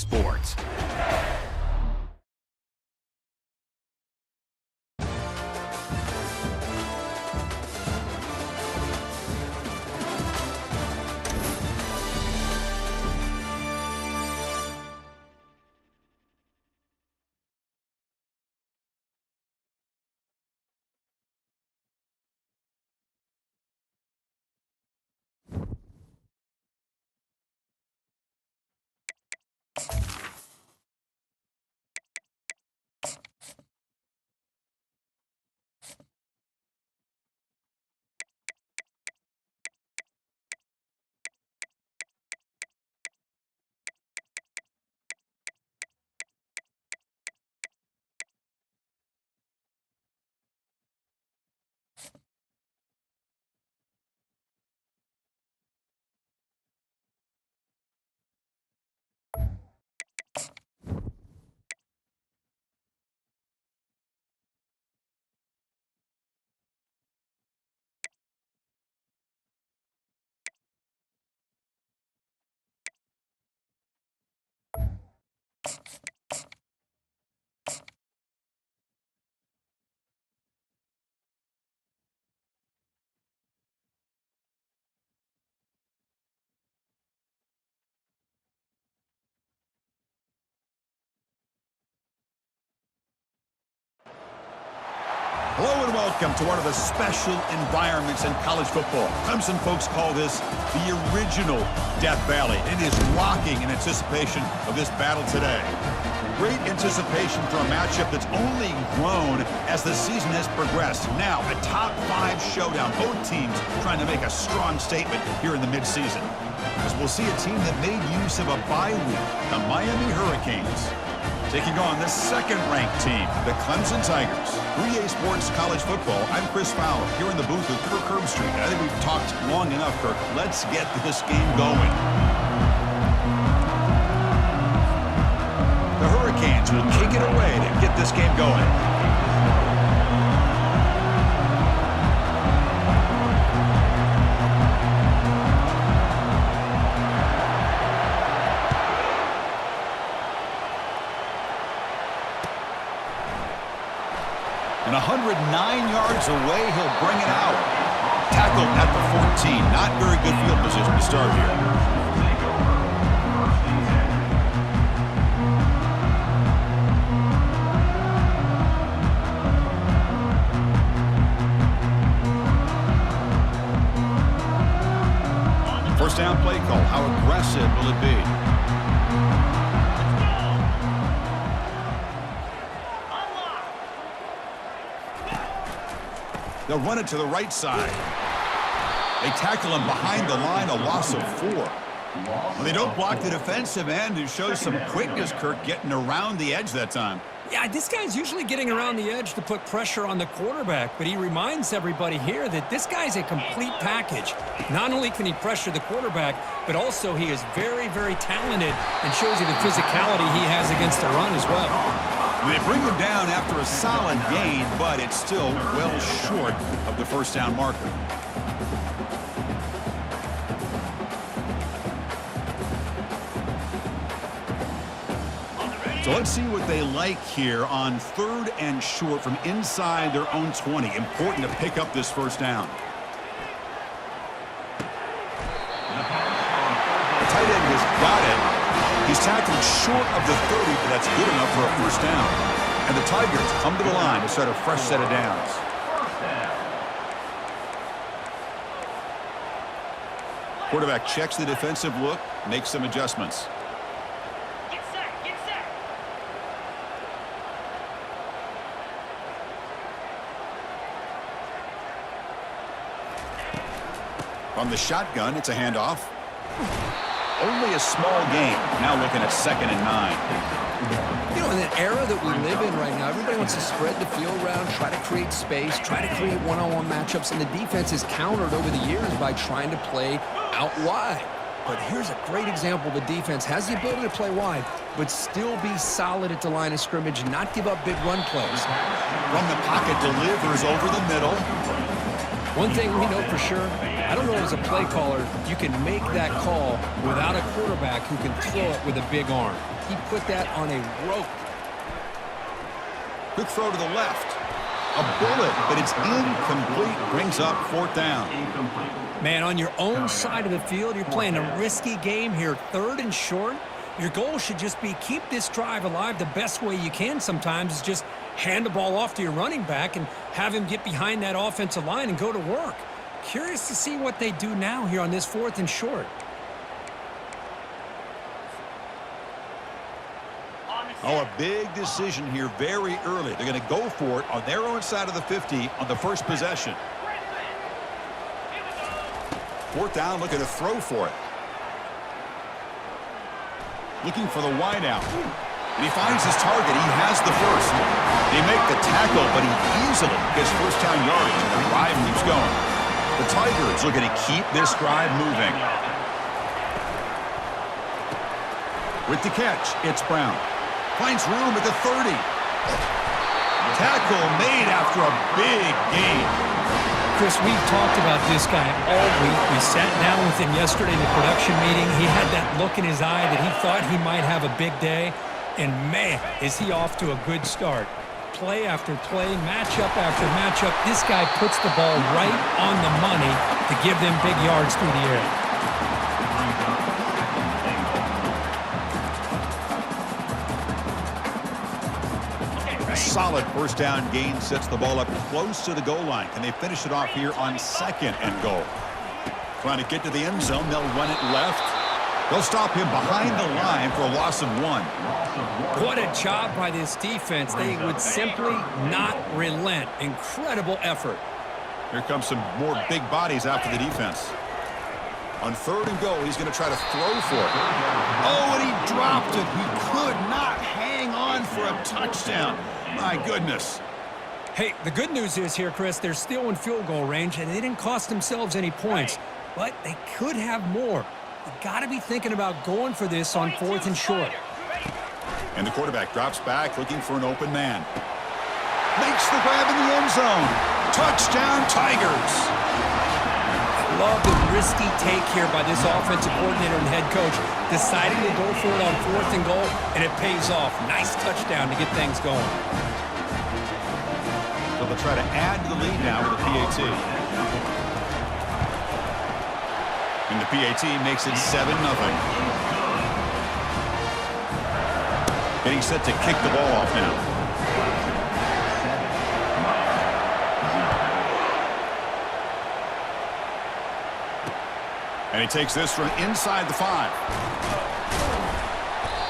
sports. Hello and welcome to one of the special environments in college football. Clemson folks call this the original Death Valley. It is rocking in anticipation of this battle today. Great anticipation for a matchup that's only grown as the season has progressed. Now, a top 5 showdown. Both teams trying to make a strong statement here in the midseason. As we'll see a team that made use of a bye week, the Miami Hurricanes, taking on the second-ranked team, the Clemson Tigers. 3A Sports College Football, I'm Chris Fowler, here in the booth with Kirk Herbstreit. I think we've talked long enough, Kirk. Let's get this game going. The Hurricanes will kick it away to get this game going. And 109 yards away, he'll bring it out. Tackled at the 14. Not very good field position to start here. First down play call. How aggressive will it be? They'll run it to the right side. They tackle him behind the line, a loss of 4. Well, they don't block the defensive end, who shows some quickness, Kirk, getting around the edge that time. Yeah, this guy's usually getting around the edge to put pressure on the quarterback, but he reminds everybody here that this guy's a complete package. Not only can he pressure the quarterback, but also he is very, very talented and shows you the physicality he has against the run as well. They bring him down after a solid gain, but it's still well short of the first down marker. So let's see what they like here on 3rd and short from inside their own 20. Important to pick up this first down. The tight end has got it. He's tackled short of the 30, but that's good enough for a first down. And the Tigers come to the line to start a fresh set of downs. Quarterback checks the defensive look, makes some adjustments. Get set. From the shotgun, it's a handoff. Only a small gain. Now looking at 2nd and 9. You know, in an era that we live in right now, everybody wants to spread the field around, try to create space, try to create one-on-one matchups, and the defense is countered over the years by trying to play out wide. But here's a great example. The defense has the ability to play wide, but still be solid at the line of scrimmage, not give up big run plays. From the pocket, delivers over the middle. One thing we know for sure, I don't know as a play caller, you can make that call without a quarterback who can throw it with a big arm. He put that on a rope. Quick throw to the left. A bullet, but it's incomplete. Brings up fourth down. Man, on your own side of the field, you're playing a risky game here. 3rd and short. Your goal should just be keep this drive alive the best way you can sometimes is just hand the ball off to your running back and have him get behind that offensive line and go to work. Curious to see what they do now here on this 4th and short. Oh, a big decision here very early. They're going to go for it on their own side of the 50 on the first possession. 4th down, looking to throw for it. Looking for the wideout. And he finds his target. He has the first. They make the tackle, but he easily gets first down yardage, and the drive keeps going. The Tigers looking to keep this drive moving. With the catch, it's Brown. Finds room at the 30. Tackle made after a big gain. Chris, we've talked about this guy all week. We sat down with him yesterday in the production meeting. He had that look in his eye that he thought he might have a big day. And, man, is he off to a good start. Play after play, matchup after matchup. This guy puts the ball right on the money to give them big yards through the air. Solid first down gain sets the ball up close to the goal line. Can they finish it off here on 2nd and goal? Trying to get to the end zone. They'll run it left. They'll stop him behind the line for a loss of 1. What a job by this defense. They would simply not relent. Incredible effort. Here comes some more big bodies after the defense. On 3rd and goal, he's going to try to throw for it. Oh, and he dropped it. He could not hang on for a touchdown. My goodness. Hey, the good news is here, Chris, they're still in field goal range, and they didn't cost themselves any points. But they could have more. You got to be thinking about going for this on 4th and short. And the quarterback drops back, looking for an open man. Makes the grab in the end zone. Touchdown, Tigers. Love the risky take here by this offensive coordinator and head coach, deciding to go for it on 4th and goal, and it pays off. Nice touchdown to get things going. So they'll try to add to the lead now with a PAT. And the PAT makes it 7-0. Getting set to kick the ball off now. And he takes this from inside the 5.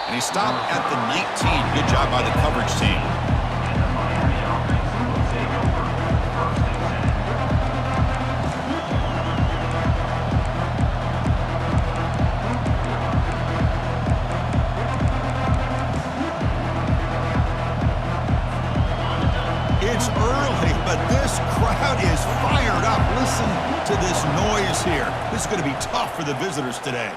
And he stopped at the 19. Good job by the coverage team. It's early, but this crowd is fired up. Listen to this noise here. This is going to be tough for the visitors today.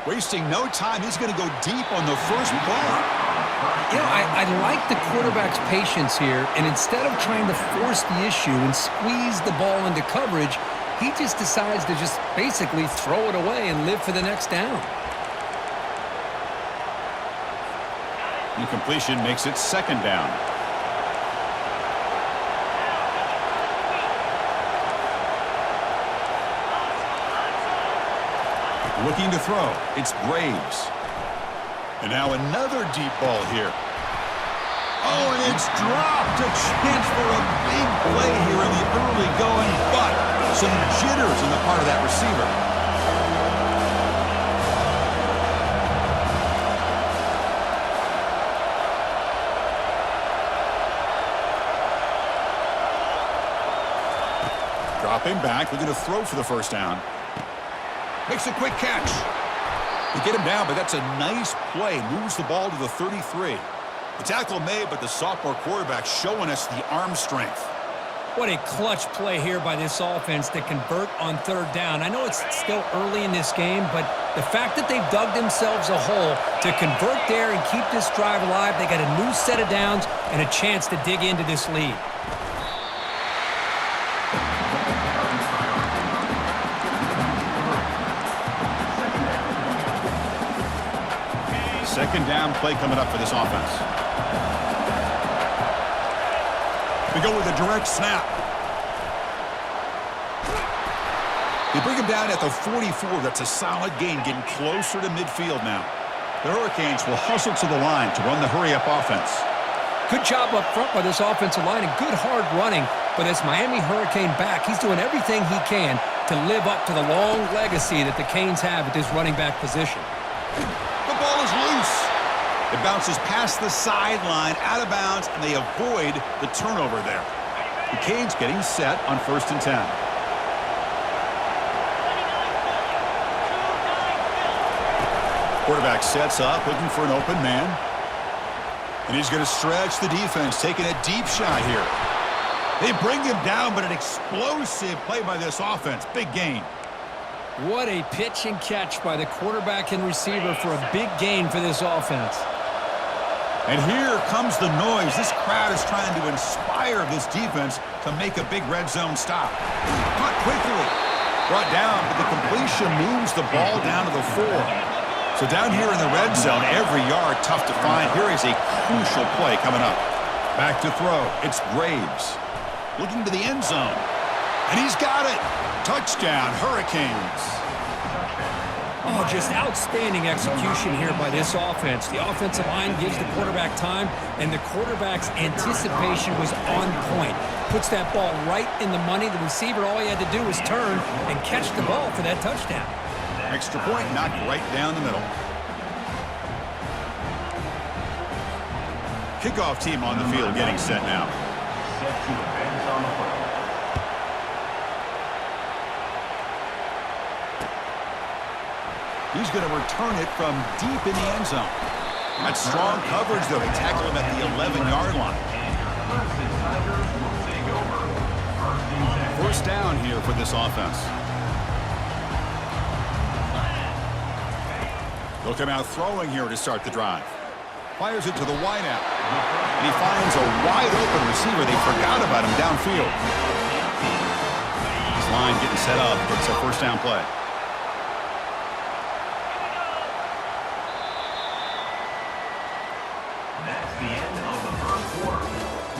Wasting no time. He's going to go deep on the first play. You know, I like the quarterback's patience here, and instead of trying to force the issue and squeeze the ball into coverage, he just decides to just basically throw it away and live for the next down. Incompletion makes it 2nd down. Looking to throw. It's Graves. And now another deep ball here. Oh, and it's dropped. A chance for a big play here in the early going, but some jitters on the part of that receiver. Dropping back, looking to throw for the first down. Makes a quick catch. They get him down, but that's a nice play. Moves the ball to the 33. The tackle made, but the sophomore quarterback showing us the arm strength. What a clutch play here by this offense to convert on 3rd down. I know it's still early in this game, but the fact that they've dug themselves a hole to convert there and keep this drive alive, they got a new set of downs and a chance to dig into this lead. Second down play coming up for this offense. We go with a direct snap. They bring him down at the 44. That's a solid gain, getting closer to midfield now. The Hurricanes will hustle to the line to run the hurry-up offense. Good job up front by this offensive line and good hard running for this Miami Hurricane back. He's doing everything he can to live up to the long legacy that the Canes have at this running back position. The ball is loose. It bounces past the sideline, out of bounds, and they avoid the turnover there. The Canes getting set on 1st and 10. Quarterback sets up, looking for an open man. And he's going to stretch the defense, taking a deep shot here. They bring him down, but an explosive play by this offense. Big gain. What a pitch and catch by the quarterback and receiver for a big gain for this offense. And here comes the noise. This crowd is trying to inspire this defense to make a big red zone stop. Caught quickly. Brought down, but the completion moves the ball down to the 4. So down here in the red zone, every yard tough to find. Here is a crucial play coming up. Back to throw. It's Graves. Looking to the end zone. And he's got it. Touchdown, Hurricanes. Oh, just outstanding execution here by this offense. The offensive line gives the quarterback time, and the quarterback's anticipation was on point. Puts that ball right in the money. The receiver, all he had to do was turn and catch the ball for that touchdown. Extra point knocked right down the middle. Kickoff team on the field getting set now. He's going to return it from deep in the end zone. That's strong coverage, though. They tackle him at the 11-yard line. First down here for this offense. They'll come out throwing here to start the drive. Fires it to the wideout. And he finds a wide-open receiver. They forgot about him downfield. This line getting set up. It's a first down play. That's the end of the first quarter.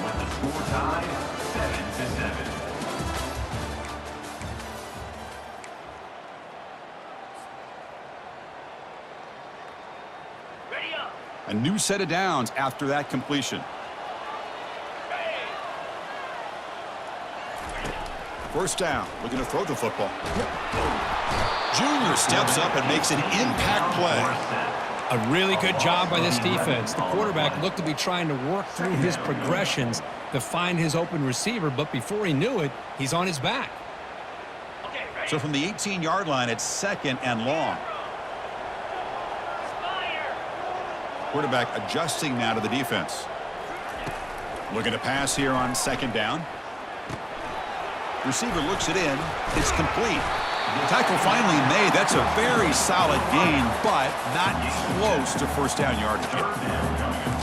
With the score tied 7-7. A new set of downs after that completion. First down, looking to throw the football. Junior steps up and makes an impact play. A really good job by this defense. The quarterback looked to be trying to work through his progressions to find his open receiver, but before he knew it, he's on his back. So from the 18-yard line, it's 2nd and long. Quarterback adjusting now to the defense. Looking to pass here on 2nd down. Receiver looks it in. It's complete. Tackle finally made. That's a very solid gain, but not close to first down yardage.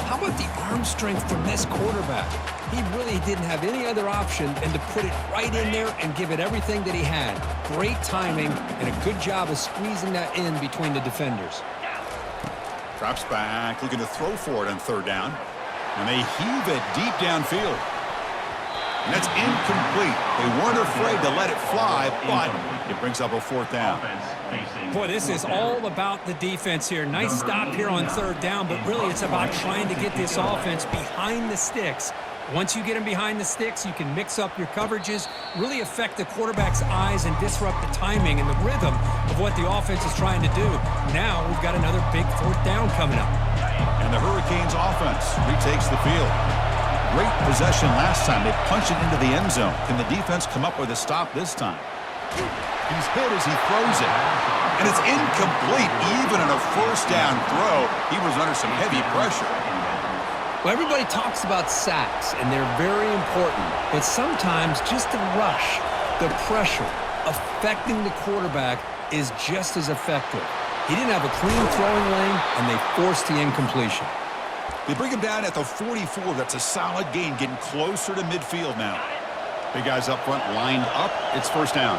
How about the arm strength from this quarterback? He really didn't have any other option than to put it right in there and give it everything that he had. Great timing and a good job of squeezing that in between the defenders. Drops back, looking to throw for it on 3rd down. And they heave it deep downfield. And that's incomplete. They weren't afraid to let it fly, but it brings up a 4th down. Boy, this is all about the defense here. Nice stop here on 3rd down, but really it's about trying to get this offense behind the sticks. Once you get them behind the sticks, you can mix up your coverages, really affect the quarterback's eyes and disrupt the timing and the rhythm of what the offense is trying to do. Now we've got another big 4th down coming up. And the Hurricanes offense retakes the field. Great possession last time. They punch it into the end zone. Can the defense come up with a stop this time? He's hit as he throws it. And it's incomplete. Even on a first down throw, he was under some heavy pressure. Well, everybody talks about sacks, and they're very important. But sometimes just the rush, the pressure, affecting the quarterback is just as effective. He didn't have a clean throwing lane, and they forced the incompletion. They bring him down at the 44. That's a solid gain, getting closer to midfield now. Big guys up front lined up. It's first down.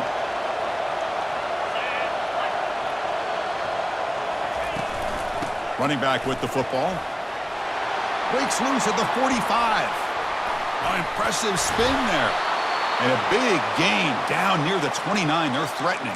Running back with the football. Breaks loose at the 45. An impressive spin there. And a big gain down near the 29. They're threatening.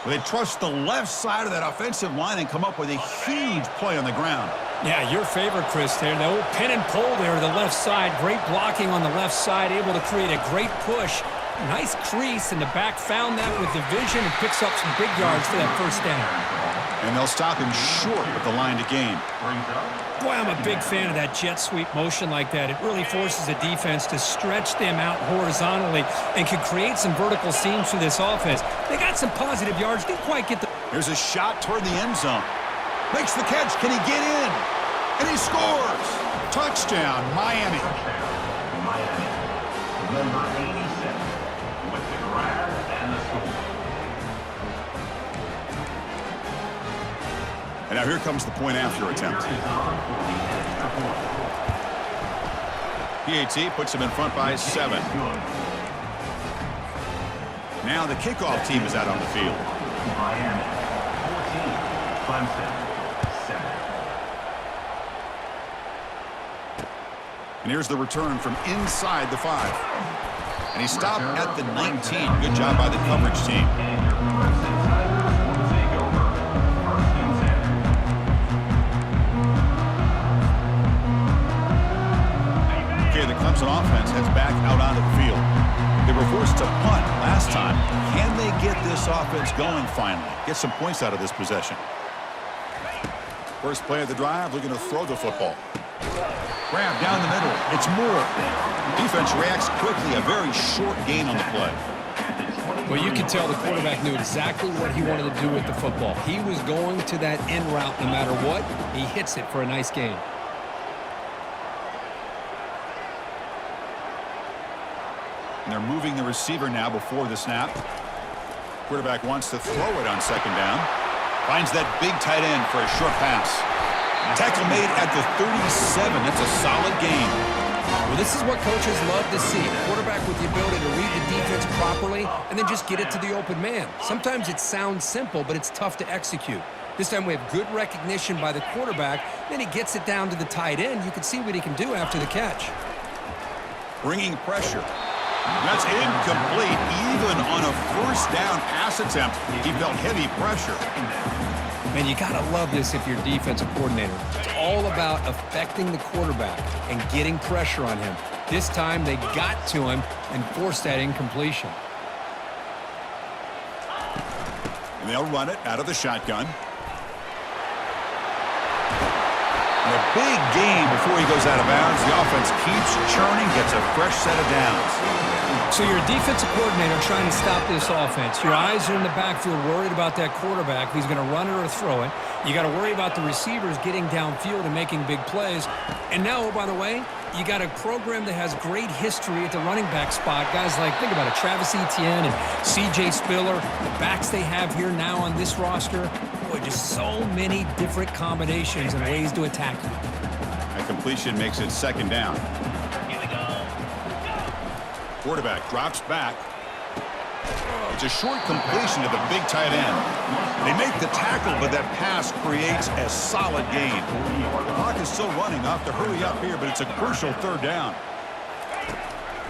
They trust the left side of that offensive line and come up with a huge play on the ground. Yeah, your favorite, Chris, there. The old pin and pull there to the left side. Great blocking on the left side, able to create a great push. Nice crease, and the back found that with the vision and picks up some big yards for that first down. And they'll stop him short with the line to gain. Boy, I'm a big fan of that jet sweep motion like that. It really forces the defense to stretch them out horizontally and can create some vertical seams for this offense. They got some positive yards. Didn't quite get the... Here's a shot toward the end zone. Makes the catch. Can he get in? And he scores. Touchdown, Miami. Miami. Number 87 with the grab and the score. And now here comes the point after attempt. PAT puts him in front by 7. Now the kickoff team is out on the field. Miami 14, Clemson 7. And here's the return from inside the 5. And he stopped at the 19. Good job by the coverage team. And your Clemson Tigers will take over 1st and 10. Okay, the Clemson offense heads back out onto the field. They were forced to punt last time. Can they get this offense going finally? Get some points out of this possession. First play of the drive, looking to throw the football. Grab down the middle. It's Moore. Defense reacts quickly. A very short gain on the play. Well, you can tell the quarterback knew exactly what he wanted to do with the football. He was going to that in route no matter what. He hits it for a nice gain. And they're moving the receiver now before the snap. Quarterback wants to throw it on second down. Finds that big tight end for a short pass. Tackle made at the 37. That's a solid gain. Well, this is what coaches love to see. A quarterback with the ability to read the defense properly and then just get it to the open man. Sometimes it sounds simple, but it's tough to execute. This time we have good recognition by the quarterback. Then he gets it down to the tight end. You can see what he can do after the catch. Bringing pressure. That's incomplete. Even on a first down pass attempt, he felt heavy pressure. Man, you got to love this if you're a defensive coordinator. It's all about affecting the quarterback and getting pressure on him. This time they got to him and forced that incompletion. And they'll run it out of the shotgun. And a big gain before he goes out of bounds. The offense keeps churning, gets a fresh set of downs. So you're a defensive coordinator trying to stop this offense. Your eyes are in the backfield worried about that quarterback who's going to run it or throw it. You got to worry about the receivers getting downfield and making big plays. And now, oh, by the way, you got a program that has great history at the running back spot. Guys like, think about it, Travis Etienne and C.J. Spiller. The backs they have here now on this roster. Boy, just so many different combinations and ways to attack you. A completion makes it second down. Quarterback drops back. It's a short completion to the big tight end. They make the tackle, but that pass creates a solid gain. The clock is still running. I'll have to hurry up here, but it's a crucial third down.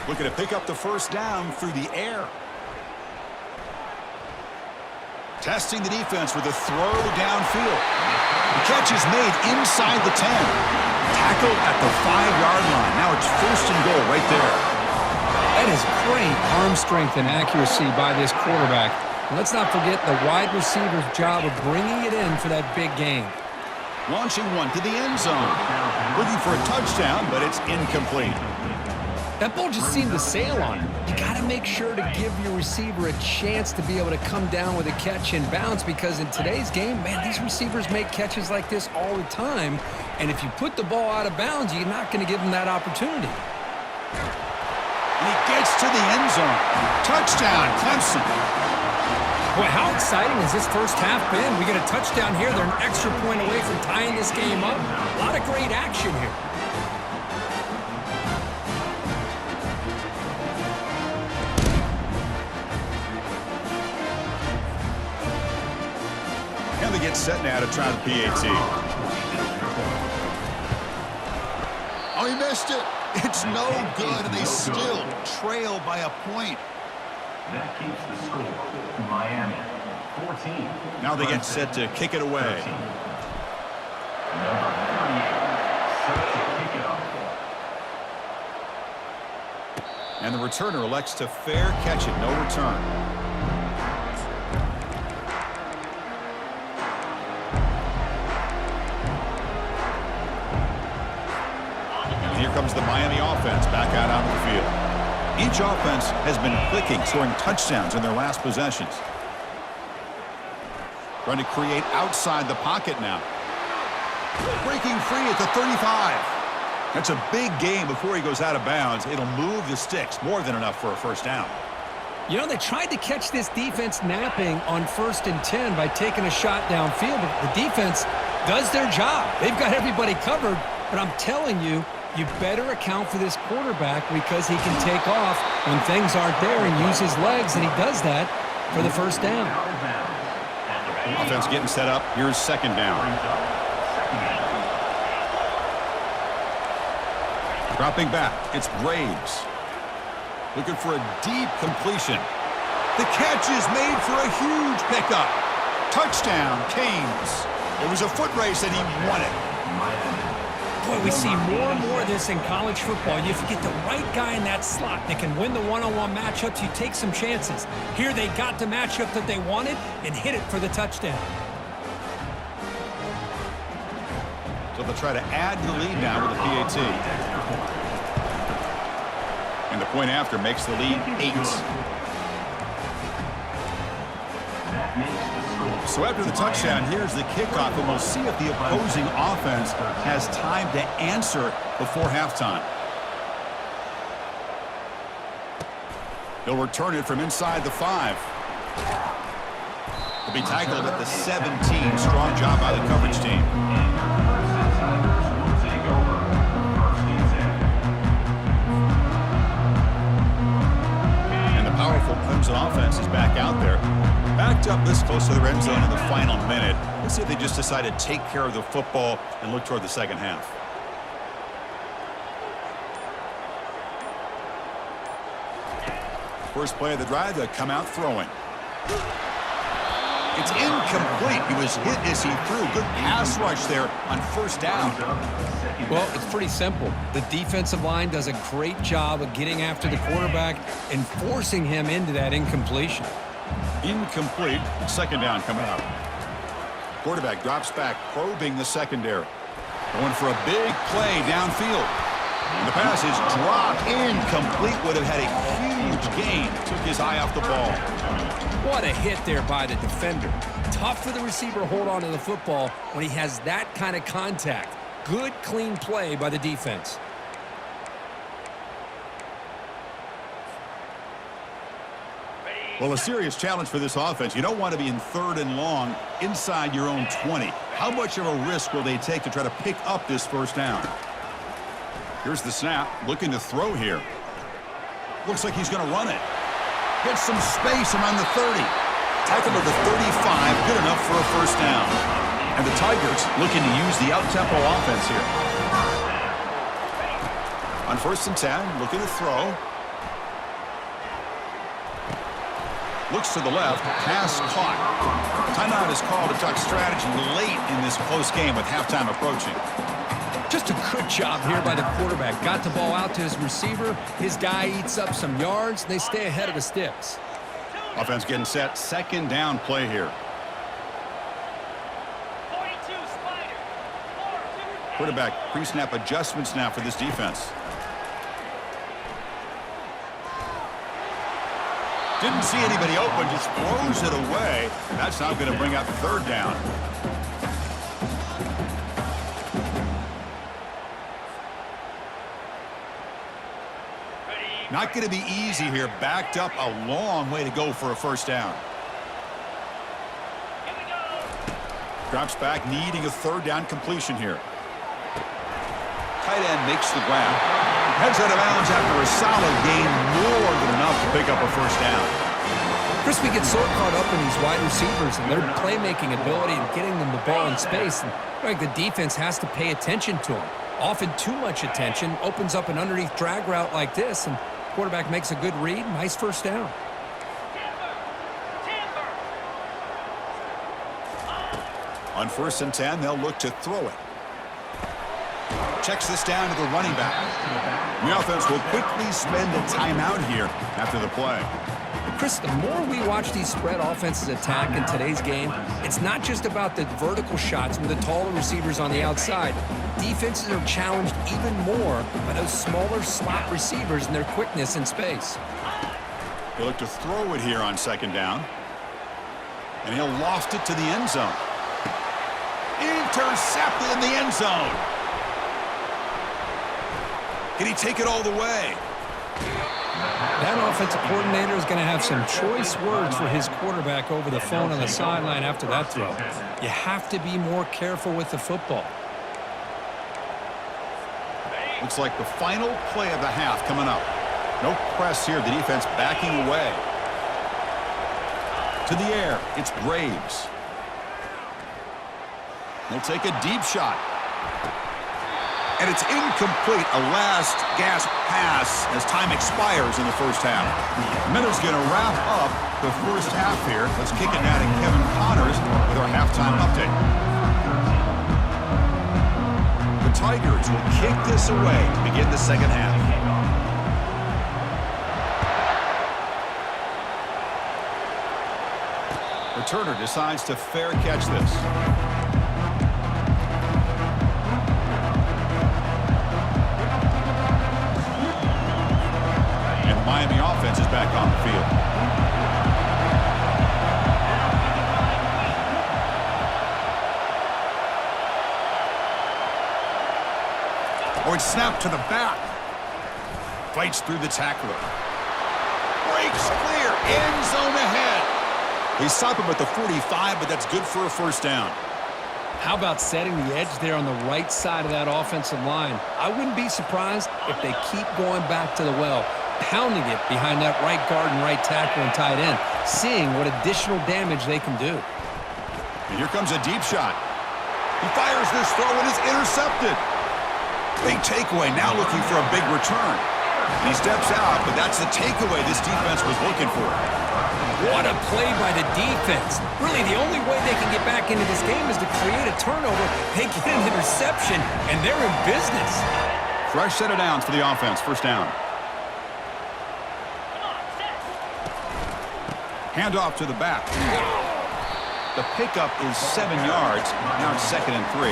Looking to pick up the first down through the air. Testing the defense with a throw downfield. The catch is made inside the 10. Tackled at the 5-yard line. Now it's first and goal right there. That is great arm strength and accuracy by this quarterback. And let's not forget the wide receiver's job of bringing it in for that big gain. Launching one to the end zone. Looking for a touchdown, but it's incomplete. That ball just seemed to sail on him. You got to make sure to give your receiver a chance to be able to come down with a catch and bounce, because in today's game, man, these receivers make catches like this all the time. And if you put the ball out of bounds, you're not going to give them that opportunity. And he gets to the end zone. Touchdown, Clemson. Boy, how exciting has this first half been? We get a touchdown here. They're an extra point away from tying this game up. A lot of great action here. And they get set now to try the PAT. Oh, he missed it. It's no good, and they still trail by a point. That keeps the score. Miami, 14. Now they get set to kick it away. 13. Number 38, set to kick it off. And the returner elects to fair catch it, no return. And here comes the Miami offense back out onto the field. Each offense has been clicking, scoring touchdowns in their last possessions. Trying to create outside the pocket now. Breaking free at the 35. That's a big gain before he goes out of bounds. It'll move the sticks, more than enough for a first down. You know, they tried to catch this defense napping on 1st and 10 by taking a shot downfield, but the defense does their job. They've got everybody covered, but I'm telling you, you better account for this quarterback because he can take off when things aren't there and use his legs, and he does that for the first down. Offense getting set up. Here's second down. Dropping back, it's Braves. Looking for a deep completion. The catch is made for a huge pickup. Touchdown, Canes. It was a foot race and he won it. Boy, we see more and more of this in college football. If you get the right guy in that slot that can win the one-on-one matchups, you take some chances. Here they got the matchup that they wanted and hit it for the touchdown. So they'll try to add to the lead now with a PAT. And the point after makes the lead 8. So after the touchdown, here's the kickoff, and we'll see if the opposing offense has time to answer before halftime. They'll return it from inside the 5. They'll be tackled at the 17. Strong job by the coverage team. And the powerful Clemson offense is back out there. Backed up this close to the red zone in the final minute. Let's see if they just decide to take care of the football and look toward the second half. First play of the drive, they come out throwing. It's incomplete. He was hit as he threw. Good pass rush there on first down. Well, it's pretty simple. The defensive line does a great job of getting after the quarterback and forcing him into that incompletion. Incomplete. Second down coming up. Quarterback drops back, probing the secondary. Going for a big play downfield. And the pass is dropped. Incomplete. Would have had a huge gain. Took his eye off the ball. What a hit there by the defender. Tough for the receiver to hold on to the football when he has that kind of contact. Good, clean play by the defense. Well, a serious challenge for this offense. You don't want to be in 3rd and long inside your own 20. How much of a risk will they take to try to pick up this first down? Here's the snap. Looking to throw here. Looks like he's going to run it. Gets some space around the 30. Tackled at the 35. Good enough for a first down. And the Tigers looking to use the out-tempo offense here. On 1st and 10, looking to throw. Looks to the left, pass caught. Timeout is called to talk strategy late in this close game with halftime approaching. Just a good job here by the quarterback. Got the ball out to his receiver. His guy eats up some yards. They stay ahead of the sticks. Offense getting set. Second down play here. 42 Spider. 4-2. Quarterback pre-snap adjustments now for this defense. Didn't see anybody open, just throws it away. That's now going to bring up 3rd down. Not going to be easy here. Backed up a long way to go for a first down. Here we go. Drops back, needing a 3rd down completion here. Tight end makes the grab. Heads out of bounds after a solid gain, more than enough to pick up a first down. Chris, we get so caught up in these wide receivers and their playmaking ability and getting them the ball in space. And like, the defense has to pay attention to them. Often too much attention opens up an underneath drag route like this, and quarterback makes a good read. Nice first down. On 1st and 10, they'll look to throw it. Checks this down to the running back. The offense will quickly spend a timeout here after the play. Chris, the more we watch these spread offenses attack in today's game, it's not just about the vertical shots with the taller receivers on the outside. Defenses are challenged even more by those smaller slot receivers and their quickness in space. He'll look to throw it here on 2nd down. And he'll loft it to the end zone. Intercepted in the end zone. Can he take it all the way? That offensive coordinator is going to have some choice words for his quarterback over the phone on the sideline after that throw. You have to be more careful with the football. Looks like the final play of the half coming up. No press here. The defense backing away. To the air. It's Graves. He'll take a deep shot. And it's incomplete. A last gasp pass as time expires in the first half. Miller's going to wrap up the first half here. Let's kick it now to Kevin Connors with our halftime update. The Tigers will kick this away to begin the second half. Returner decides to fair catch this. Miami offense is back on the field. Oh, it's snapped to the back. Fights through the tackler. Breaks clear. End zone ahead. They stop him at the 45, but that's good for a first down. How about setting the edge there on the right side of that offensive line? I wouldn't be surprised if they keep going back to the well, pounding it behind that right guard and right tackle and tight end, seeing what additional damage they can do. And here comes a deep shot. He fires this throw and is intercepted. Big takeaway, now looking for a big return. And he steps out, but that's the takeaway this defense was looking for. What a play by the defense. Really, the only way they can get back into this game is to create a turnover. They get an interception, and they're in business. Fresh set of downs for the offense, first down. Handoff to the back. The pickup is 7 yards. Now it's 2nd and 3.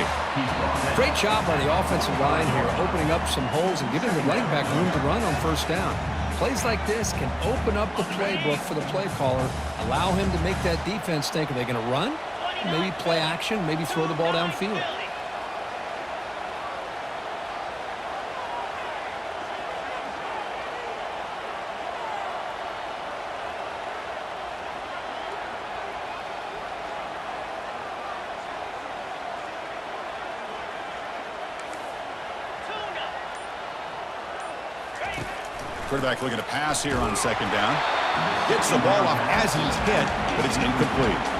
Great job by the offensive line here, opening up some holes and giving the running back room to run on first down. Plays like this can open up the playbook for the play caller, allow him to make that defense think, are they going to run? Maybe play action, maybe throw the ball downfield. Quarterback looking to pass here on 2nd down. Gets the ball off as he's hit, but it's incomplete.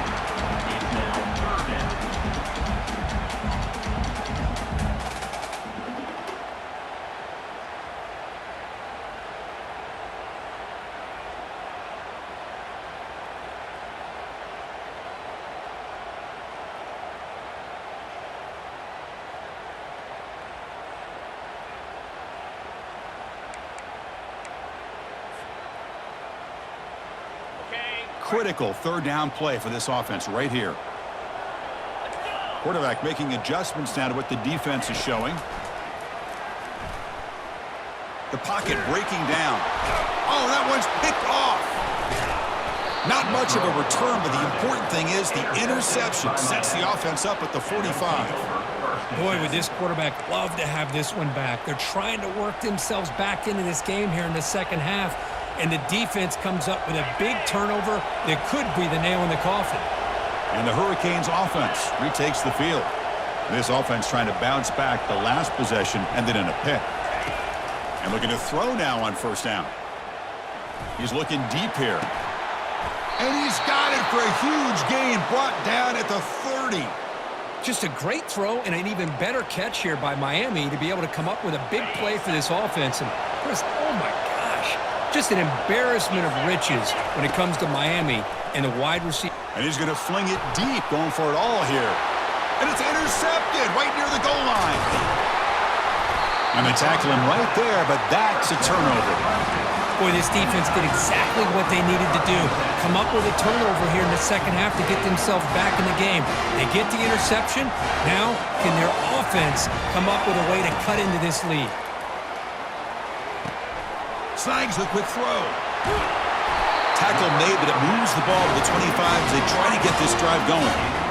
Critical 3rd down play for this offense right here. Quarterback making adjustments now to what the defense is showing. The pocket breaking down. Oh, that one's picked off. Not much of a return, but the important thing is the interception sets the offense up at the 45. Boy, would this quarterback love to have this one back. They're trying to work themselves back into this game here in the second half. And the defense comes up with a big turnover that could be the nail in the coffin. And the Hurricanes offense retakes the field. This offense trying to bounce back. The last possession ended in a pick. And looking to throw now on first down. He's looking deep here. And he's got it for a huge gain, brought down at the 30. Just a great throw and an even better catch here by Miami to be able to come up with a big play for this offense. And Chris, oh my gosh, just an embarrassment of riches when it comes to Miami and the wide receiver. And he's going to fling it deep, going for it all here. And it's intercepted right near the goal line. And they tackle him right there, but that's a turnover. Boy, this defense did exactly what they needed to do. Come up with a turnover here in the second half to get themselves back in the game. They get the interception. Now, can their offense come up with a way to cut into this lead? Snags the quick throw. Tackle made, but it moves the ball to the 25 as they try to get this drive going.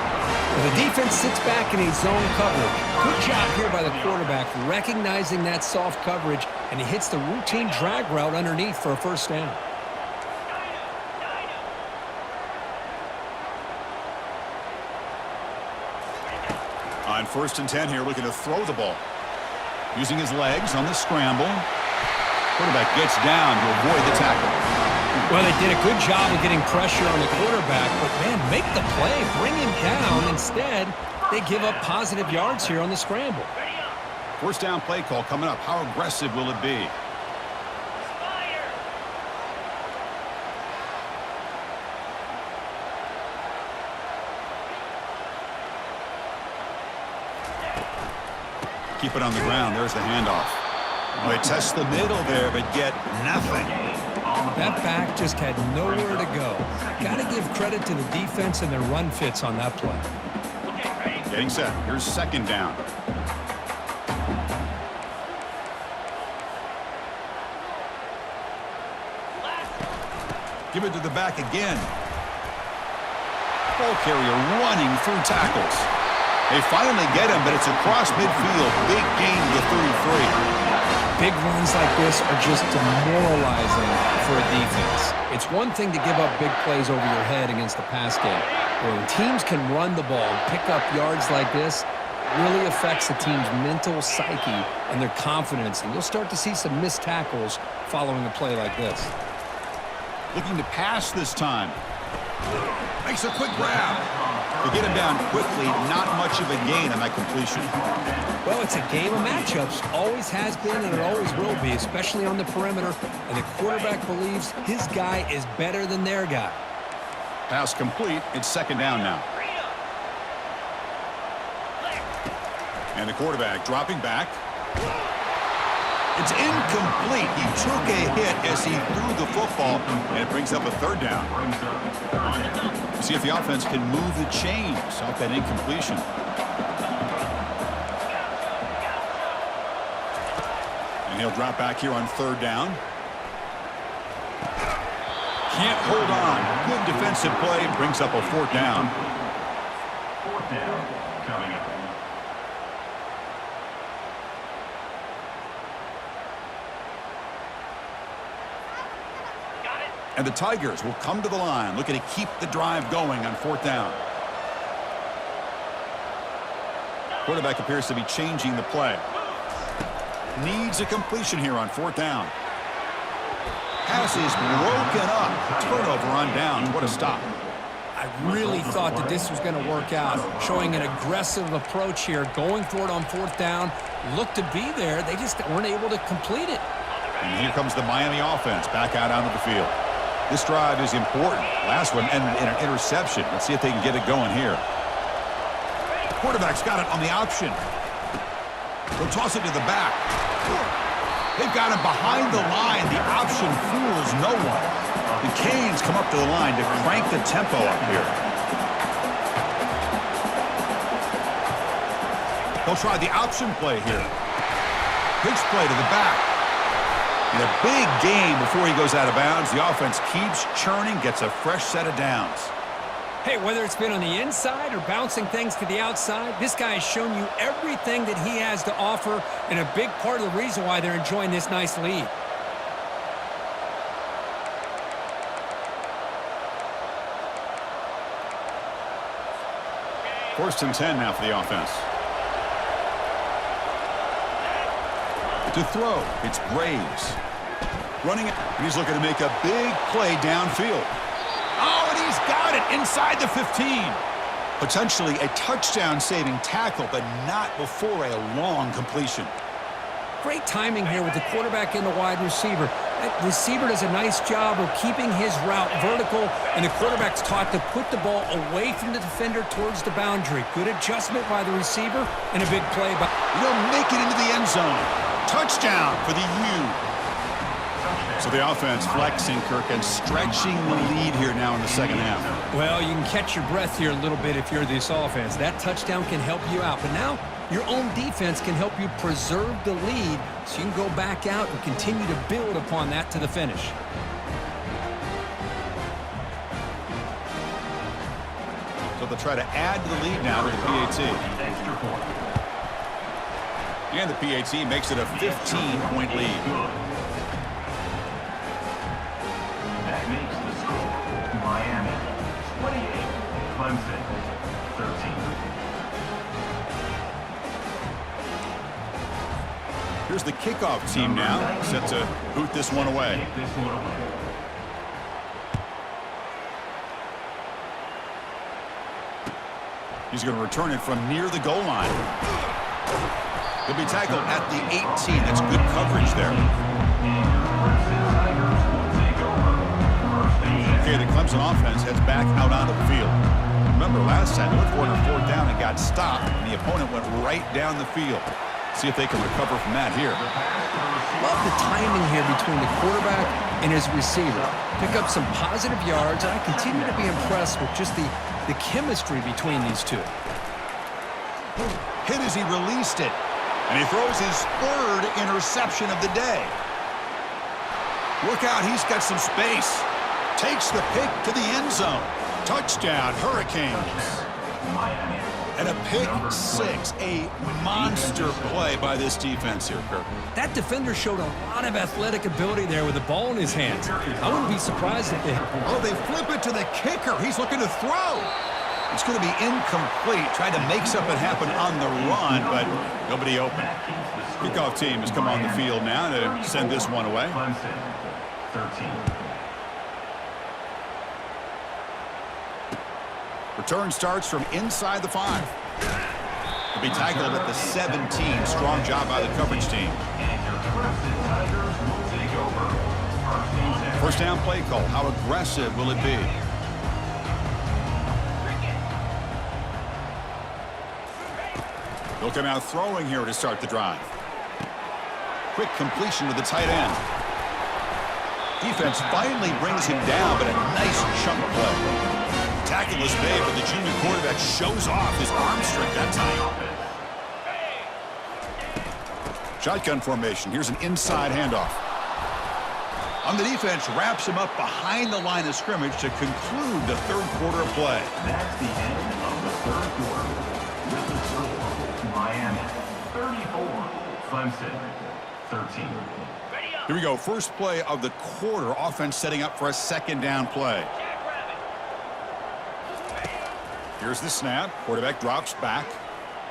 Well, the defense sits back in a zone coverage. Good job here by the quarterback, recognizing that soft coverage, and he hits the routine drag route underneath for a first down. On 1st and 10 here, looking to throw the ball. Using his legs on the scramble. Quarterback gets down to avoid the tackle. Well, they did a good job of getting pressure on the quarterback, but, man, make the play, bring him down. Instead, they give up positive yards here on the scramble. First down play call coming up. How aggressive will it be? Keep it on the ground. There's the handoff. They test the middle there, but get nothing. That back just had nowhere to go. Got to give credit to the defense and their run fits on that play. Getting set. Here's second down. Give it to the back again. Ball carrier running through tackles. They finally get him, but it's across midfield. Big gain to the 33. Big runs like this are just demoralizing for a defense. It's one thing to give up big plays over your head against the pass game. When teams can run the ball and pick up yards like this, it really affects the team's mental psyche and their confidence. And you'll start to see some missed tackles following a play like this. Looking to pass this time. Makes a quick grab. To get him down quickly, not much of a gain on that completion. Well, it's a game of matchups. Always has been and it always will be, especially on the perimeter. And the quarterback believes his guy is better than their guy. Pass complete. It's second down now. And the quarterback dropping back. It's incomplete. He took a hit as he threw the football, and it brings up a third down. See if the offense can move the chains off that incompletion. And he'll drop back here on third down. Can't hold on. Good defensive play. Brings up a fourth down. Fourth down coming up. And the Tigers will come to the line, looking to keep the drive going on fourth down. Quarterback appears to be changing the play. Needs a completion here on fourth down. Pass is broken up. Turnover on downs. What a stop. I really thought that this was going to work out, showing an aggressive approach here, going for it on fourth down. Looked to be there. They just weren't able to complete it. And here comes the Miami offense back out onto the field. This drive is important. Last one ended in an interception. Let's see if they can get it going here. Quarterback's got it on the option. They'll toss it to the back. They've got him behind the line. The option fools no one. The Canes come up to the line to crank the tempo up here. They'll try the option play here. Pitch play to the back. And a big gain before he goes out of bounds. The offense keeps churning, gets a fresh set of downs. Hey, whether it's been on the inside or bouncing things to the outside, this guy has shown you everything that he has to offer, and a big part of the reason why they're enjoying this nice lead. First and 10 now for the offense. To throw, it's Braves. Running it, and he's looking to make a big play downfield. Oh, and he's got it inside the 15. Potentially a touchdown-saving tackle, but not before a long completion. Great timing here with the quarterback and the wide receiver. That receiver does a nice job of keeping his route vertical, and the quarterback's taught to put the ball away from the defender towards the boundary. Good adjustment by the receiver, and a big play by... He'll make it into the end zone. Touchdown for the U. So the offense flexing, Kirk, and stretching the lead here now in the second half. Well, you can catch your breath here a little bit if you're this offense. That touchdown can help you out, but now your own defense can help you preserve the lead so you can go back out and continue to build upon that to the finish. So they'll try to add to the lead now with the PAT. And the PAT makes it a 15-point lead. That makes the score Miami 28, Clemson 13. Here's the kickoff team now, set to boot this one away. He's going to return it from near the goal line. He'll be tackled at the 18. That's good coverage there. Okay, the Clemson offense heads back out onto the field. Remember last time, they went for it on fourth down and got stopped, and the opponent went right down the field. See if they can recover from that here. Love the timing here between the quarterback and his receiver. Pick up some positive yards, and I continue to be impressed with just the chemistry between these two. Hit as he released it, and he throws his third interception of the day. Look out, he's got some space. Takes the pick to the end zone. Touchdown, Hurricanes. And a pick six, a monster play by this defense here, Kirk. That defender showed a lot of athletic ability there with the ball in his hands. I wouldn't be surprised if they... Oh, they flip it to the kicker. He's looking to throw. It's going to be incomplete. Tried to make something happen on the run, but nobody open. Kickoff team has come on the field now to send this one away. 13. Return starts from inside the 5. He'll be tackled at the 17. Strong job by the coverage team. First down play call. How aggressive will it be? He'll come out throwing here to start the drive. Quick completion to the tight end. Defense finally brings him down, but a nice chunk play. Tackle is made, but the junior quarterback shows off his arm strength that time. Shotgun formation. Here's an inside handoff. On the defense, wraps him up behind the line of scrimmage to conclude the third quarter of play. That's the end of the third quarter. With the score, Miami 34, Clemson 13. Here we go. First play of the quarter. Offense setting up for a second down play. Here's the snap. Quarterback drops back.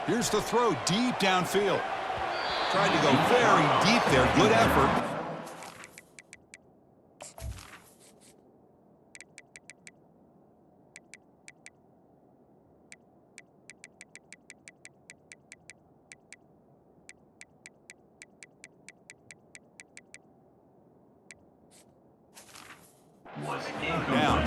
Here's the throw deep downfield. Tried to go very deep there. Good effort. Down.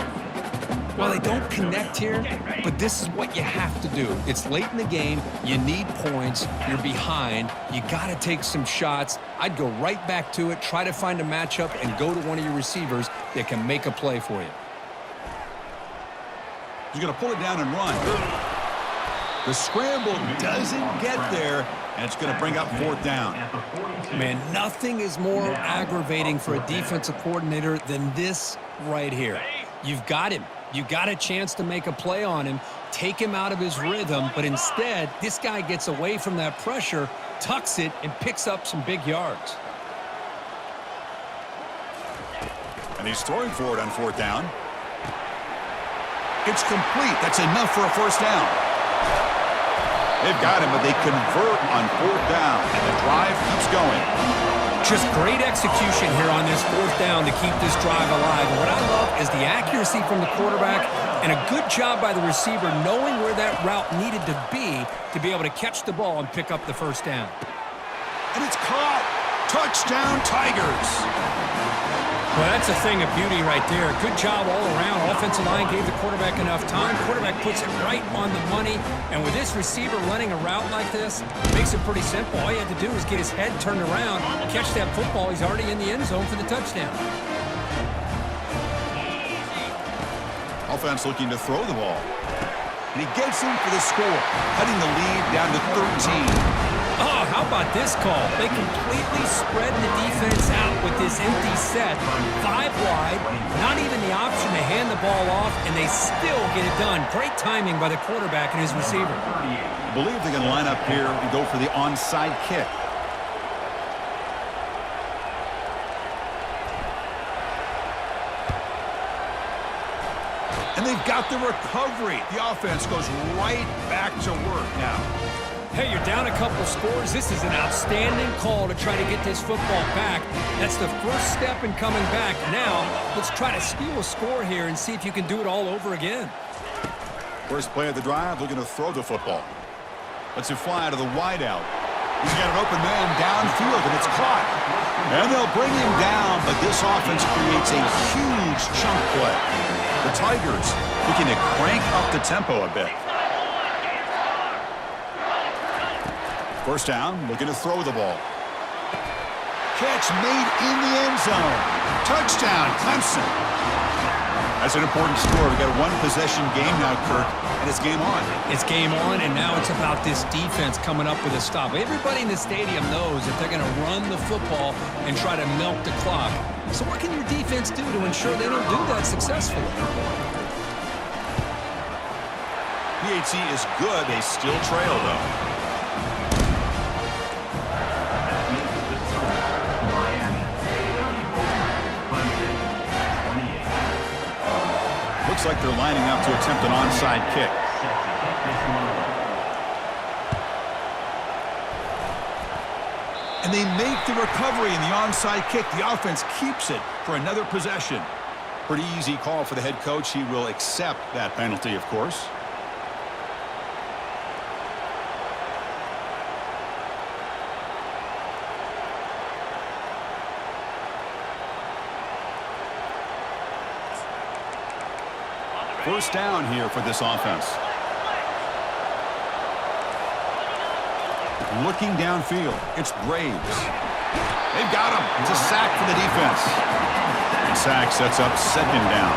Well, they don't connect here, but this is what you have to do. It's late in the game. You need points. You're behind. You got to take some shots. I'd go right back to it, try to find a matchup, and go to one of your receivers that can make a play for you. He's going to pull it down and run. The scramble doesn't get there, and it's going to bring up fourth down. Man, nothing is more aggravating for a defensive coordinator than this right here. You've got him. You got a chance to make a play on him, take him out of his rhythm, but instead, this guy gets away from that pressure, tucks it, and picks up some big yards. And he's throwing for it on fourth down. It's complete. That's enough for a first down. They've got him, but they convert on fourth down, and the drive keeps going. Just great execution here on this fourth down to keep this drive alive. And what I love is the accuracy from the quarterback and a good job by the receiver knowing where that route needed to be able to catch the ball and pick up the first down. And it's caught. Touchdown, Tigers. Well, that's a thing of beauty right there. Good job all around. Offensive line gave the quarterback enough time. Quarterback puts it right on the money. And with this receiver running a route like this, it makes it pretty simple. All you had to do is get his head turned around, catch that football. He's already in the end zone for the touchdown. Offense looking to throw the ball. And he gets him for the score, cutting the lead down to 13. Oh, how about this call? They completely spread the defense out with this empty set. 5 wide, not even the option to hand the ball off, and they still get it done. Great timing by the quarterback and his receiver. I believe they're going to line up here and go for the onside kick. And they've got the recovery. The offense goes right back to work now. Hey, you're down a couple scores. This is an outstanding call to try to get this football back. That's the first step in coming back. Now, let's try to steal a score here and see if you can do it all over again. First play of the drive, looking to throw the football. Lets it fly to the wideout. He's got an open man downfield, and it's caught. And they'll bring him down, but this offense creates a huge chunk play. The Tigers looking to crank up the tempo a bit. First down, looking to throw the ball. Catch made in the end zone. Touchdown, Clemson. That's an important score. We've got a one-possession game now, Kirk, and it's game on. It's game on, and now it's about this defense coming up with a stop. Everybody in the stadium knows that they're going to run the football and try to milk the clock. So what can your defense do to ensure they don't do that successfully? PAT is good. They still trail, though. Looks like they're lining up to attempt an onside kick. And they make the recovery in the onside kick. The offense keeps it for another possession. Pretty easy call for the head coach. He will accept that penalty, of course. First down here for this offense. Looking downfield, it's Braves. They've got him. It's a sack for the defense. And sack sets up second down.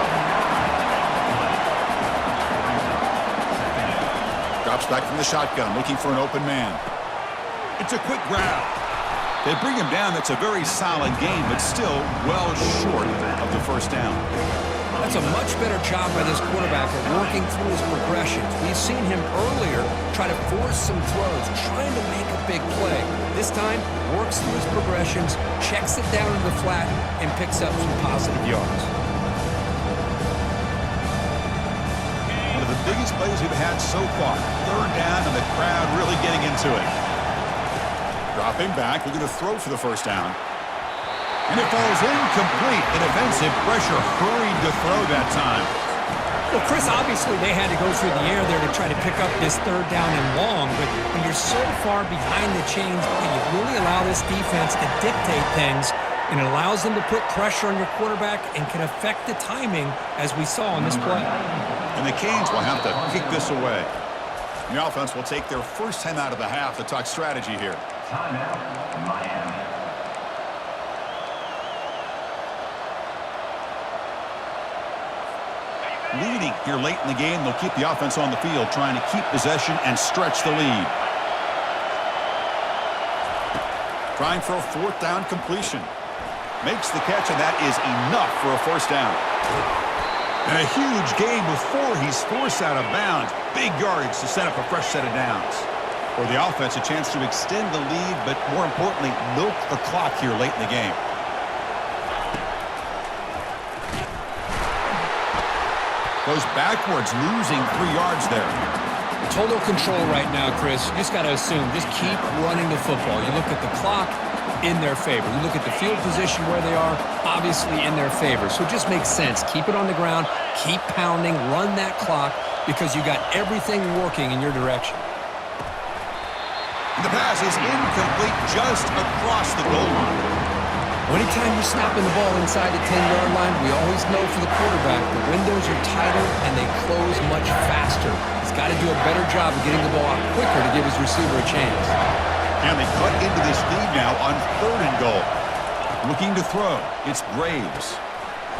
Drops back from the shotgun, looking for an open man. It's a quick grab. They bring him down. That's a very solid game, but still well short of the first down. That's a much better job by this quarterback of working through his progressions. We've seen him earlier try to force some throws, trying to make a big play. This time, works through his progressions, checks it down to the flat, and picks up some positive yards. One of the biggest plays we've had so far. Third down, and the crowd really getting into it. Dropping back, we're going to throw for the first down. And it falls incomplete. In offensive pressure, hurried to throw that time. Well, Chris, obviously they had to go through the air there to try to pick up this third down and long, but when you're so far behind the chains, you really allow this defense to dictate things, and it allows them to put pressure on your quarterback and can affect the timing, as we saw on this play. And the Canes will have to kick this away. The offense will take their first time out of the half to talk strategy here. Timeout, Miami. Leading here late in the game, they'll keep the offense on the field, trying to keep possession and stretch the lead. Trying for a fourth down completion. Makes the catch, and that is enough for a first down. And a huge gain before he's forced out of bounds. Big yardage to set up a fresh set of downs. For the offense, a chance to extend the lead, but more importantly, milk the clock here late in the game. Goes backwards, losing 3 yards there. Total control right now, Chris. You just got to assume, just keep running the football. You look at the clock, in their favor. You look at the field position where they are, obviously in their favor. So it just makes sense. Keep it on the ground, keep pounding, run that clock because you got everything working in your direction. The pass is incomplete just across the goal line. Anytime you're snapping the ball inside the 10-yard line, we always know for the quarterback the windows are tighter and they close much faster. He's got to do a better job of getting the ball out quicker to give his receiver a chance. And they cut into this lead now on 3rd and goal. Looking to throw. It's Graves.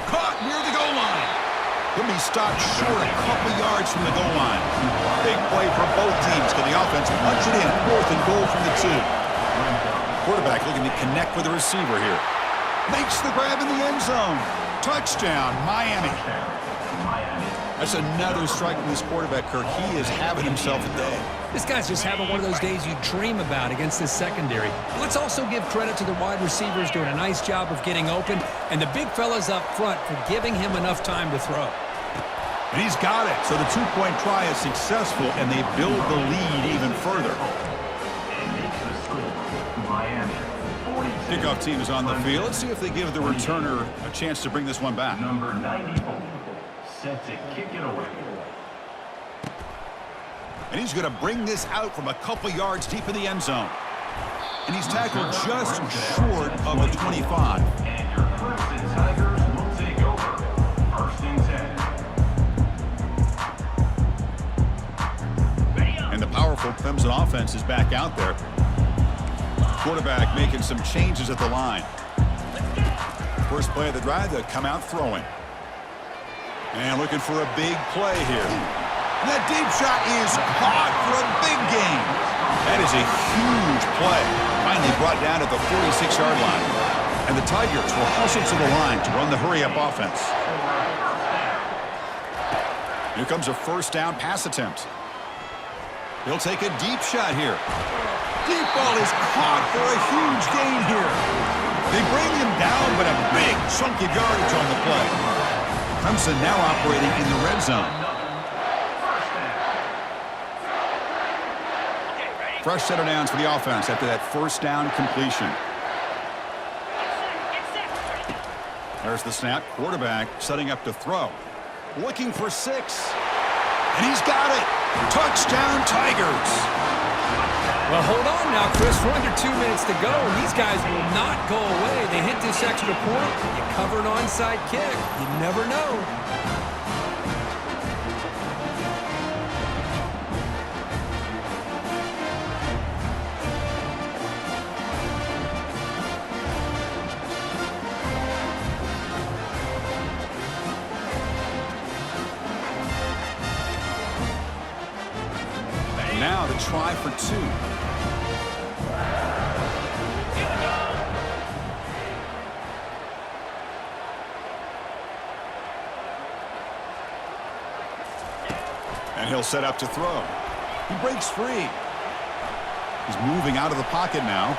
Caught near the goal line. He'll be stopped short a couple yards from the goal line. Big play for both teams. Can the offense punch it in? 4th and goal from the 2. Quarterback looking to connect with the receiver here. Makes the grab in the end zone. Touchdown, Miami. That's another strike from this quarterback, Kirk. He is having himself a day. This guy's just having one of those days you dream about against this secondary. Let's also give credit to the wide receivers doing a nice job of getting open, and the big fellas up front for giving him enough time to throw. And he's got it. So the 2-point try is successful, and they build the lead even further. Kickoff team is on the field. Let's see if they give the returner a chance to bring this one back. Number 94, set to kick it away. And he's going to bring this out from a couple yards deep in the end zone. And he's tackled just short of the 25. And your Clemson Tigers will take over. 1st and 10. And the powerful Clemson offense is back out there. Quarterback making some changes at the line. First play of the drive, they'll come out throwing. And looking for a big play here. And that deep shot is caught for a big gain. That is a huge play. Finally brought down at the 46-yard line. And the Tigers will hustle to the line to run the hurry-up offense. Here comes a 1st down pass attempt. He'll take a deep shot here. Deep ball is caught for a huge gain here. They bring him down, but a big chunk of yardage on the play. Clemson now operating in the red zone. Fresh set of downs for the offense after that 1st down completion. There's the snap. Quarterback setting up to throw. Looking for 6. And he's got it. Touchdown, Tigers. Well, hold on now, Chris. We're under 2 minutes to go, and these guys will not go away. They hit this extra point. You cover an onside kick. You never know. Now to try for 2. And he'll set up to throw. He breaks free. He's moving out of the pocket now.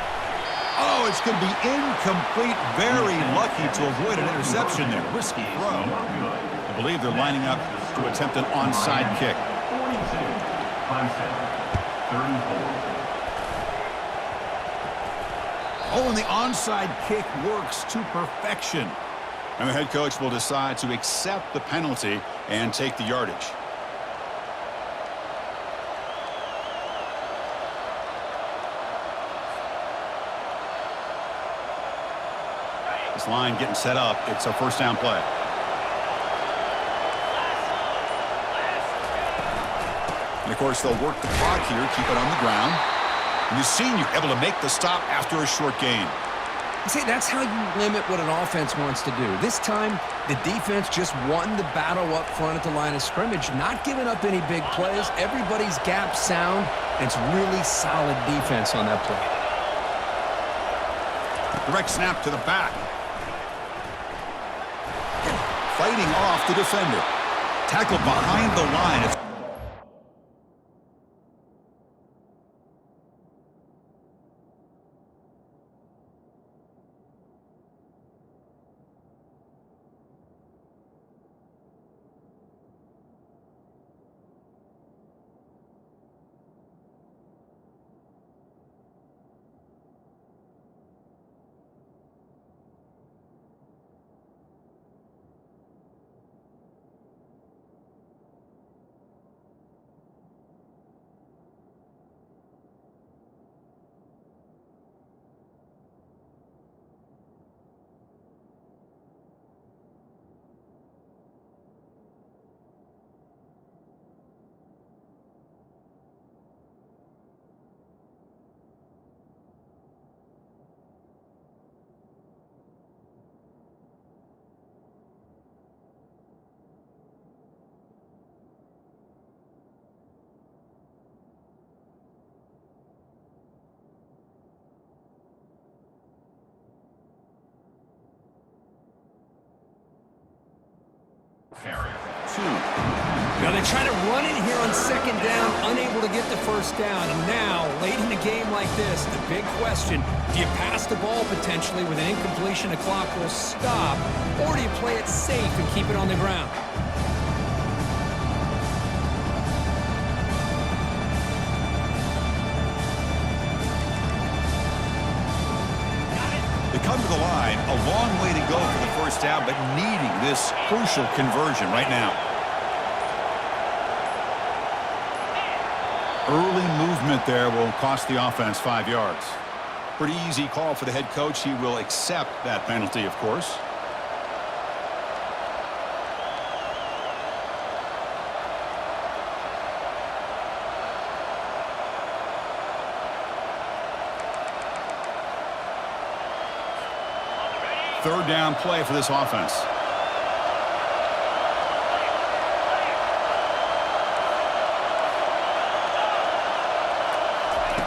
Oh, it's going to be incomplete. Very lucky to avoid an interception there. Risky throw. I believe they're lining up to attempt an onside kick. 42, Clemson, 34. Oh, and the onside kick works to perfection. And the head coach will decide to accept the penalty and take the yardage. This line getting set up. It's a 1st down play. And, of course, they'll work the clock here, keep it on the ground. And you've seen you're able to make the stop after a short gain. See, that's how you limit what an offense wants to do. This time, the defense just won the battle up front at the line of scrimmage, not giving up any big plays. Everybody's gap sound, and it's really solid defense on that play. Direct snap to the back. Fighting off the defender. Tackled behind the line. It's Now they try to run it here on second down, unable to get the first down. And now, late in a game like this, the big question, do you pass the ball potentially with an incompletion, the clock will stop, or do you play it safe and keep it on the ground? They come to the line, a long way to go for the first down, but needing this crucial conversion right now. Early movement there will cost the offense 5 yards. Pretty easy call for the head coach. He will accept that penalty, of course. Third down play for this offense.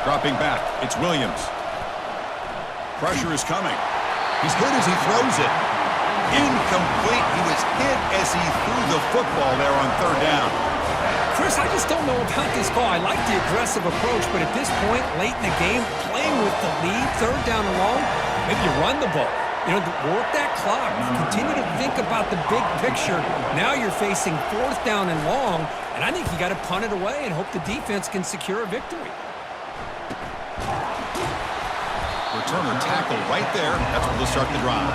Dropping back, it's Williams. Pressure is coming. He's hit as he throws it. Incomplete. He was hit as he threw the football there on third down. Chris, I just don't know about this call. I like the aggressive approach, but at this point, late in the game, playing with the lead, third down and long, maybe you run the ball. You know, work that clock. Continue to think about the big picture. Now you're facing fourth down and long, and I think you got to punt it away and hope the defense can secure a victory. Returner tackle right there. That's where they'll start the drive.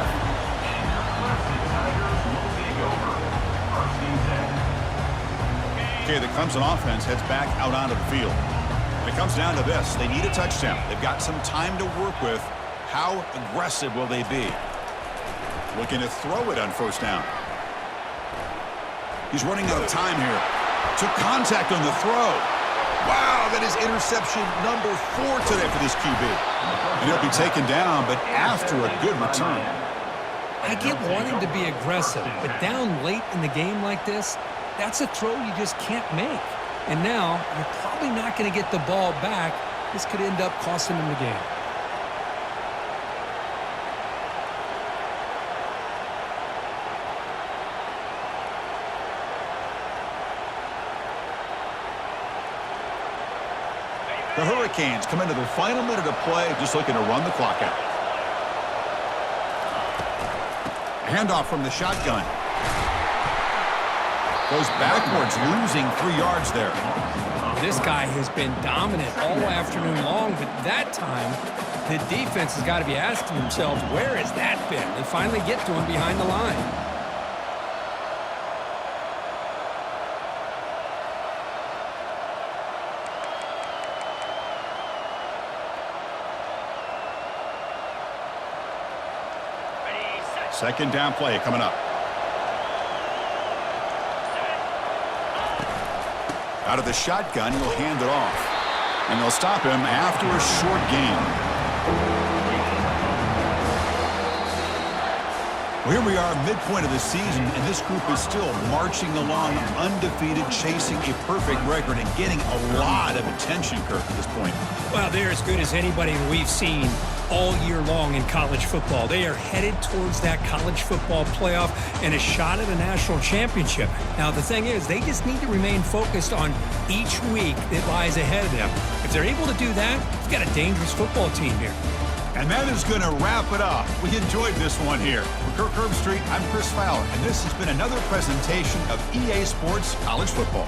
Okay, the Clemson offense heads back out onto the field. When it comes down to this, they need a touchdown. They've got some time to work with. How aggressive will they be? Looking to throw it on first down. He's running out of time here. Took contact on the throw. Wow, that is interception number 4 today for this QB. And he'll be taken down, but after a good return. I get wanting to be aggressive, but down late in the game like this, that's a throw you just can't make. And now, you're probably not going to get the ball back. This could end up costing them the game. The Hurricanes come into the final minute of play, just looking to run the clock out. Handoff from the shotgun. Goes backwards, losing 3 yards there. This guy has been dominant all afternoon long, but that time, the defense has got to be asking themselves, where has that been? They finally get to him behind the line. Second down play coming up. Out of the shotgun, he'll hand it off. And they'll stop him after a short gain. Well, here we are, midpoint of the season, and this group is still marching along, undefeated, chasing a perfect record, and getting a lot of attention, Kirk, at this point. Well, they're as good as anybody we've seen all year long in college football. They are headed towards that college football playoff and a shot at a national championship. Now, the thing is, they just need to remain focused on each week that lies ahead of them. If they're able to do that, you've got a dangerous football team here. And that is going to wrap it up. We enjoyed this one here. For Kirk Herbstreit, I'm Chris Fowler, and this has been another presentation of EA Sports College Football.